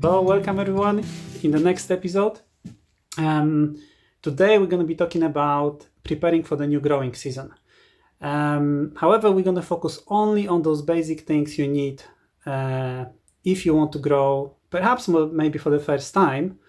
Well, welcome everyone in the next episode. Today we're going to be talking about preparing for the new growing season. However, we're going to focus only on those basic things you need if you want to grow, perhaps maybe for the first time.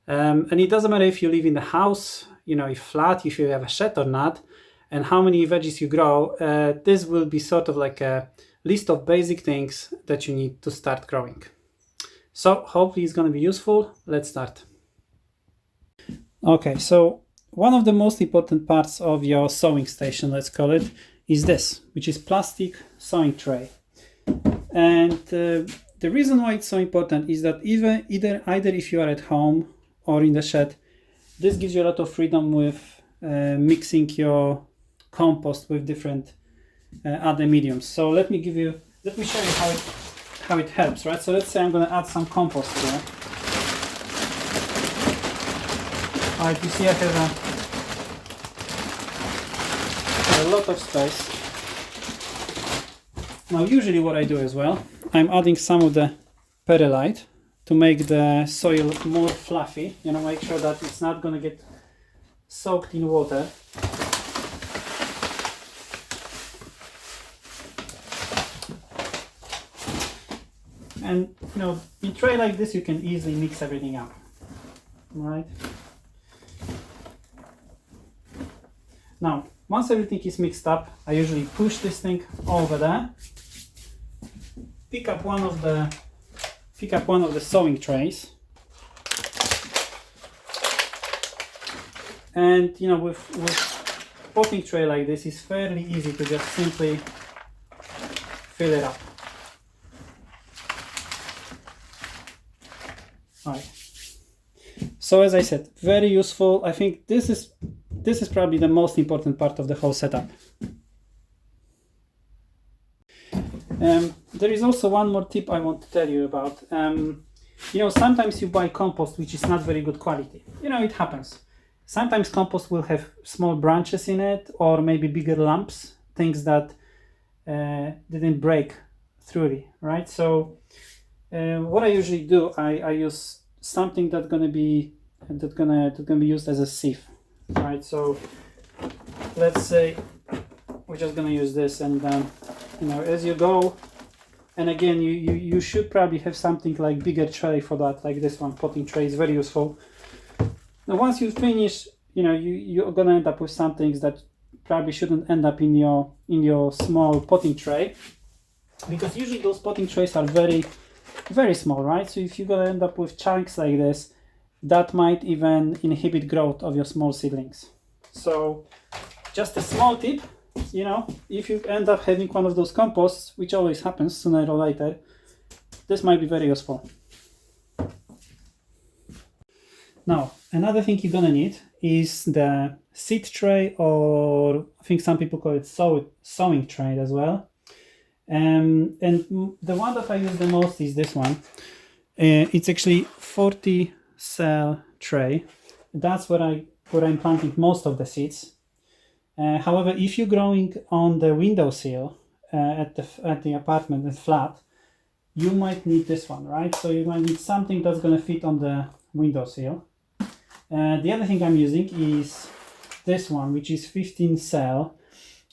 And it doesn't matter if you live in the house, if flat, if you have a shed or not, and how many veggies you grow. This will be sort of like a list of basic things that you need to start growing. So hopefully it's going to be useful. Let's start. Okay, so one of the most important parts of your sowing station, let's call it, is this, which is plastic sowing tray. And the reason why it's so important is that either if you are at home or in the shed, this gives you a lot of freedom with mixing your compost with different other mediums. So let me show you how it helps, right? So let's say I'm going to add some compost here. All right, you see I have a lot of space. Now usually what I do as well, I'm adding some of the Perlite to make the soil more fluffy, make sure that it's not going to get soaked in water. And in a tray like this you can easily mix everything up, right? Now once everything is mixed up, I usually push this thing over there, pick up one of the sowing trays, and with potting tray like this, it's fairly easy to just simply fill it up. Right. So as I said, very useful. I think this is probably the most important part of the whole setup. There is also one more tip I want to tell you about. Sometimes you buy compost which is not very good quality. It happens. Sometimes compost will have small branches in it, or maybe bigger lumps, things that didn't break thoroughly, right? So what I usually do, I use something that's gonna be used as a sieve, right? So let's say we're just gonna use this, and as you go, and again you should probably have something like bigger tray for that, like this one. Potting tray is very useful. Now once you finish, you're gonna end up with some things that probably shouldn't end up in your small potting tray, because usually those potting trays are very, very small, right? So if you're gonna end up with chunks like this, that might even inhibit growth of your small seedlings. So just a small tip, if you end up having one of those composts, which always happens sooner or later, this might be very useful. Now another thing you're gonna need is the seed tray, or I think some people call it sowing tray as well. And the one that I use the most is this one. It's actually 40 cell tray. That's where I'm planting most of the seeds. However, if you're growing on the windowsill at the apartment, the flat, you might need this one, right? So you might need something that's going to fit on the windowsill. The other thing I'm using is this one, which is 15 cell.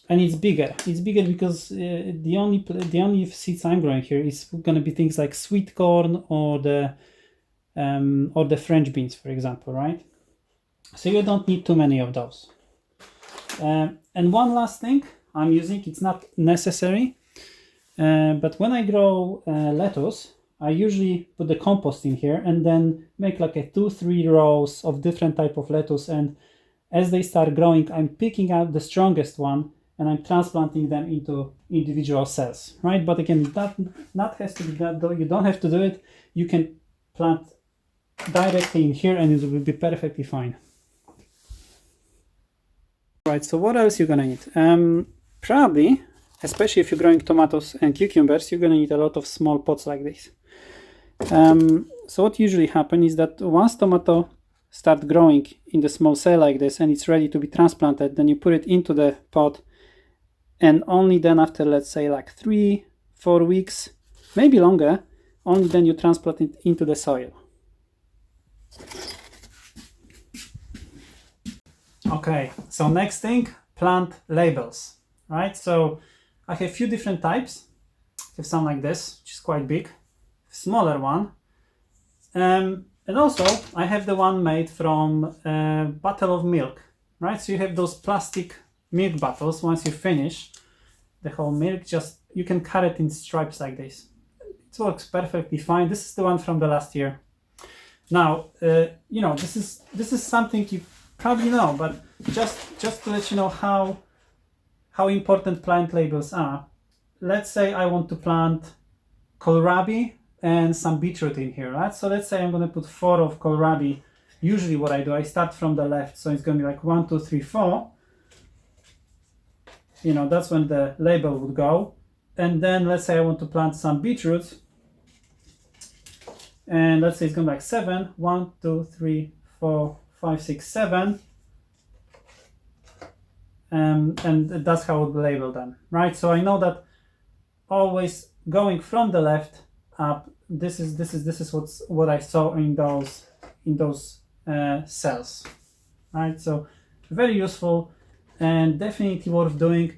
And it's bigger. It's bigger because the only seeds I'm growing here is going to be things like sweet corn or the French beans, for example, right? So you don't need too many of those. And one last thing I'm using, it's not necessary, but when I grow lettuce, I usually put the compost in here and then make like 2-3 rows of different type of lettuce. And as they start growing, I'm picking out the strongest one and I'm transplanting them into individual cells, right? But again, that not has to be that, though. You don't have to do it. You can plant directly in here and it will be perfectly fine. Right, so what else you're gonna need? Probably, especially if you're growing tomatoes and cucumbers, you're gonna need a lot of small pots like this. So what usually happens is that once tomato start growing in the small cell like this and it's ready to be transplanted, then you put it into the pot, and only then after, let's say, like 3-4 weeks, maybe longer, only then you transplant it into the soil. Okay, so next thing, plant labels, right? So I have a few different types. I have some like this, which is quite big, smaller one. And also I have the one made from a bottle of milk, right? So you have those plastic milk bottles. Once you finish the whole milk, just you can cut it in stripes like this. It works perfectly fine. This is the one from the last year. Now, you know, this is something you probably know, but just to let you know how important plant labels are. Let's say I want to plant kohlrabi and some beetroot in here, right? So let's say I'm going to put 4 of kohlrabi. Usually what I do, I start from the left, so it's going to be like 1, 2, 3, 4. You know, that's when the label would go. And then let's say I want to plant some beetroot, and let's say it's going to be like 7, 1, 2, 3, 4, 5, 6, 7. And that's how I would label them, right? So I know that always going from the left up, this is what I saw in those cells, right? So very useful and definitely worth doing.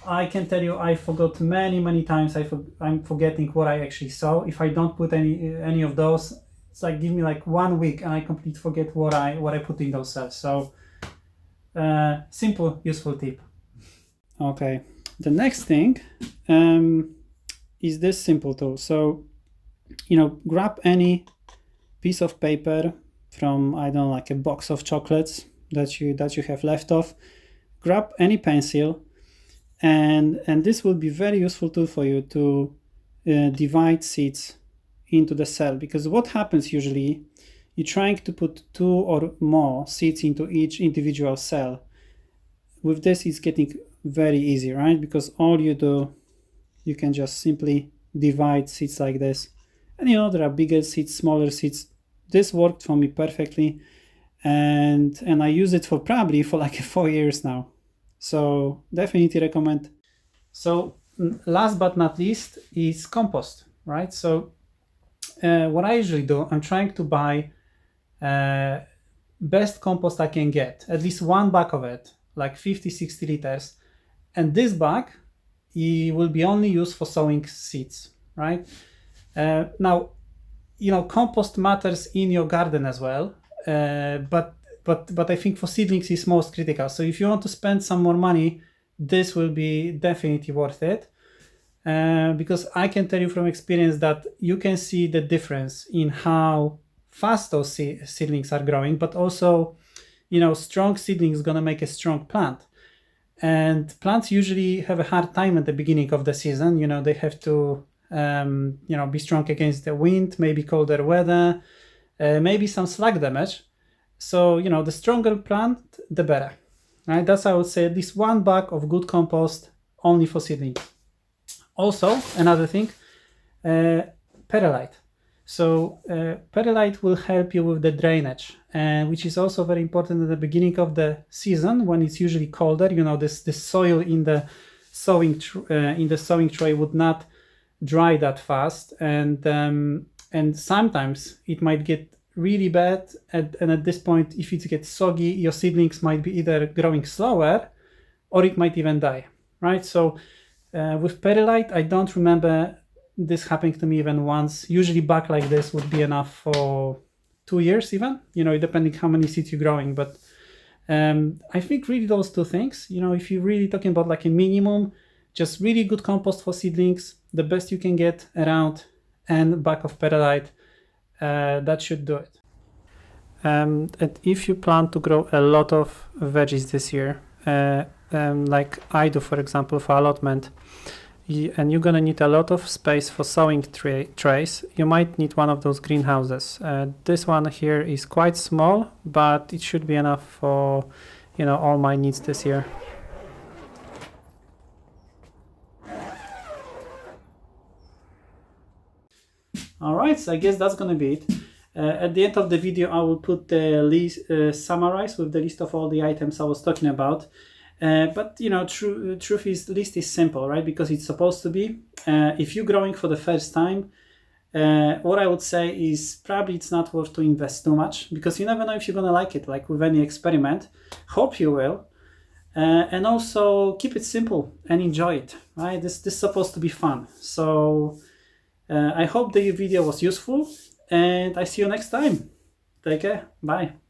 I can tell you I forgot many times. I'm forgetting what I actually saw. If I don't put any of those, it's like give me like 1 week and I completely forget what I put in those cells. So simple, useful tip. Okay, the next thing is this simple tool. So, you know, grab any piece of paper from, I don't know, like a box of chocolates that you have left off. Grab any pencil, and this will be very useful tool for you to divide seeds into the cell, because what happens usually, you're trying to put 2 or more seeds into each individual cell. With this, it's getting very easy, right? Because all you do, you can just simply divide seeds like this. And you know, there are bigger seeds, smaller seeds. This worked for me perfectly, and I use it for probably for like 4 years now. So definitely recommend. So last but not least is compost, right? So what I usually do, I'm trying to buy best compost I can get, at least 1 bag of it, like 50-60 liters, and this bag will be only used for sowing seeds, right? Now, you know, compost matters in your garden as well, but I think for seedlings is most critical. So if you want to spend some more money, this will be definitely worth it, because I can tell you from experience that you can see the difference in how fast those seedlings are growing, but also, you know, strong seedlings gonna make a strong plant. And plants usually have a hard time at the beginning of the season. You know, they have to you know, be strong against the wind, maybe colder weather, maybe some slug damage. So, you know, the stronger plant, the better, right? That's, I would say, at least 1 bag of good compost only for seedlings. Also, another thing, perlite. So perlite will help you with the drainage, which is also very important at the beginning of the season when it's usually colder. You know, this soil in the sowing tray would not dry that fast, and sometimes it might get really bad, and at this point, if it gets soggy, your seedlings might be either growing slower or it might even die, right? So with perlite, I don't remember this happening to me even once. Usually bag like this would be enough for 2 years even, you know, depending how many seeds you're growing. But I think really those 2 things, you know, if you're really talking about like a minimum, just really good compost for seedlings, the best you can get around, and bag of perlite, that should do it. And if you plan to grow a lot of veggies this year, like I do, for example, for allotment, and you're gonna need a lot of space for sowing trays, you might need one of those greenhouses. This one here is quite small, but it should be enough for, you know, all my needs this year. All right, so I guess that's gonna be it. At the end of the video, I will put the list, summarize with the list of all the items I was talking about. But you know, truth is, the list is simple, right? Because it's supposed to be. If you're growing for the first time, what I would say is probably it's not worth to invest too much, because you never know if you're gonna like it, like with any experiment. Hope you will. And also keep it simple and enjoy it, right? This is supposed to be fun. So I hope the video was useful, and I see you next time. Take care. Bye.